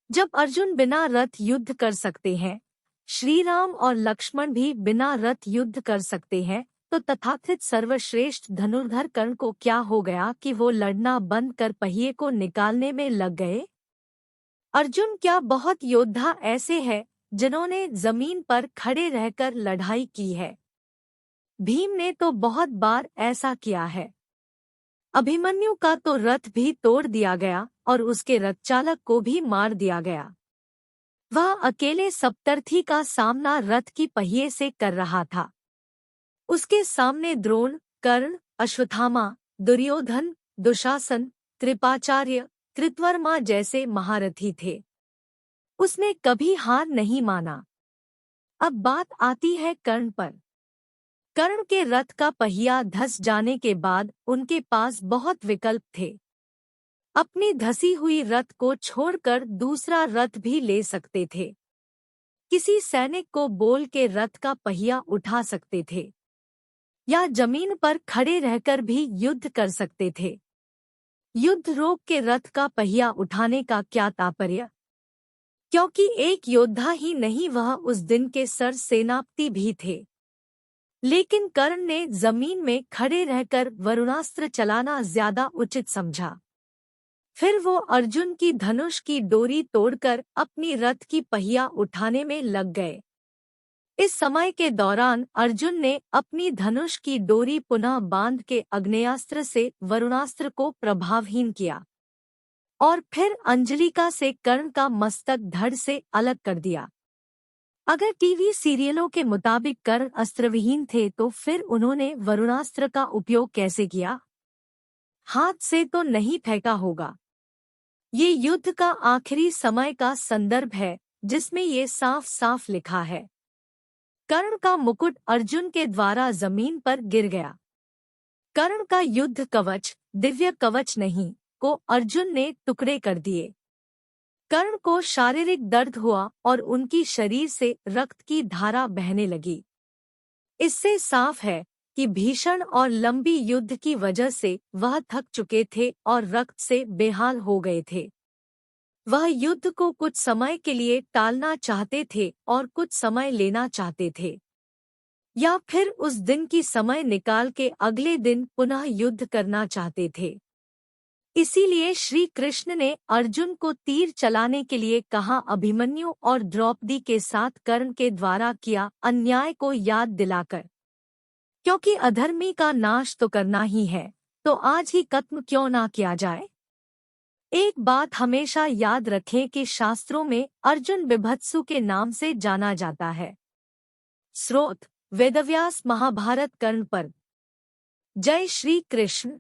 जब अर्जुन बिना रथ युद्ध कर सकते हैं, श्री राम और लक्ष्मण भी बिना रथ युद्ध कर सकते हैं, तो तथाकथित सर्वश्रेष्ठ धनुर्धर कर्ण को क्या हो गया कि वो लड़ना बंद कर पहिए को निकालने में लग गए? अर्जुन क्या बहुत योद्धा ऐसे हैं जिन्होंने जमीन पर खड़े रहकर लड़ाई की है? भीम ने तो बहुत बार ऐसा किया है। अभिमन्यु का तो रथ भी तोड़ दिया गया और उसके रथ चालक को भी मार दिया गया। वह अकेले सप्तर्थी का सामना रथ की पहिए से कर रहा था। उसके सामने द्रोण, कर्ण, अश्वत्थामा, दुर्योधन, दुशासन, कृपाचार्य, कृतवर्मा जैसे महारथी थे। उसने कभी हार नहीं माना। अब बात आती है कर्ण पर। कर्ण के रथ का पहिया धंस जाने के बाद उनके पास बहुत विकल्प थे। अपनी धसी हुई रथ को छोड़कर दूसरा रथ भी ले सकते थे। किसी सैनिक को बोल के रथ का पहिया उठा सकते थे, या जमीन पर खड़े रहकर भी युद्ध कर सकते थे। युद्ध रोक के रथ का पहिया उठाने का क्या तात्पर्य? क्योंकि एक योद्धा ही नहीं, वह उस दिन के सर सेनापति भी थे। लेकिन कर्ण ने जमीन में खड़े रहकर वरुणास्त्र चलाना ज्यादा उचित समझा। फिर वो अर्जुन की धनुष की डोरी तोड़कर अपनी रथ की पहिया उठाने में लग गए। इस समय के दौरान अर्जुन ने अपनी धनुष की डोरी पुनः बांध के आग्नेयास्त्र से वरुणास्त्र को प्रभावहीन किया और फिर अंजलिका से कर्ण का मस्तक धड़ से अलग कर दिया। अगर टीवी सीरियलों के मुताबिक कर्ण अस्त्रविहीन थे तो फिर उन्होंने वरुणास्त्र का उपयोग कैसे किया? हाथ से तो नहीं फेंका होगा। ये युद्ध का आखिरी समय का संदर्भ है जिसमें ये साफ साफ लिखा है। कर्ण का मुकुट अर्जुन के द्वारा जमीन पर गिर गया। कर्ण का युद्ध कवच, दिव्य कवच नहीं, को अर्जुन ने टुकड़े कर दिए। कर्ण को शारीरिक दर्द हुआ और उनकी शरीर से रक्त की धारा बहने लगी। इससे साफ है कि भीषण और लंबी युद्ध की वजह से वह थक चुके थे और रक्त से बेहाल हो गए थे। वह युद्ध को कुछ समय के लिए टालना चाहते थे और कुछ समय लेना चाहते थे, या फिर उस दिन की समय निकाल के अगले दिन पुनः युद्ध करना चाहते थे। इसीलिए श्री कृष्ण ने अर्जुन को तीर चलाने के लिए कहा। अभिमन्यु और द्रौपदी के साथ कर्ण के द्वारा किया अन्याय को याद दिलाकर, क्योंकि अधर्मी का नाश तो करना ही है, तो आज ही खत्म क्यों ना किया जाए। एक बात हमेशा याद रखें कि शास्त्रों में अर्जुन बिभत्सु के नाम से जाना जाता है। स्रोत: वेदव्यास महाभारत कर्ण पर्व। जय श्री कृष्ण।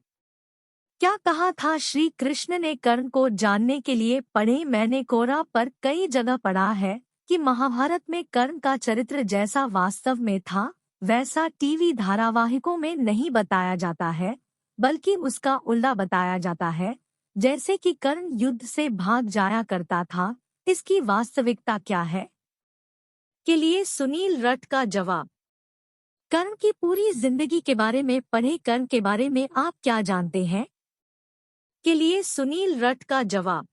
क्या कहा था श्री कृष्ण ने कर्ण को जानने के लिए? पढ़े मैंने कोरा पर कई जगह पढ़ा है कि महाभारत में कर्ण का चरित्र जैसा वास्तव में था वैसा टीवी धारावाहिकों में नहीं बताया जाता है, बल्कि उसका उल्टा बताया जाता है, जैसे कि कर्ण युद्ध से भाग जाया करता था। इसकी वास्तविकता क्या है? के लिए सुनील रट का जवाब। कर्ण की पूरी जिंदगी के बारे में पढ़े। कर्ण के बारे में आप क्या जानते हैं? के लिए सुनील रट का जवाब।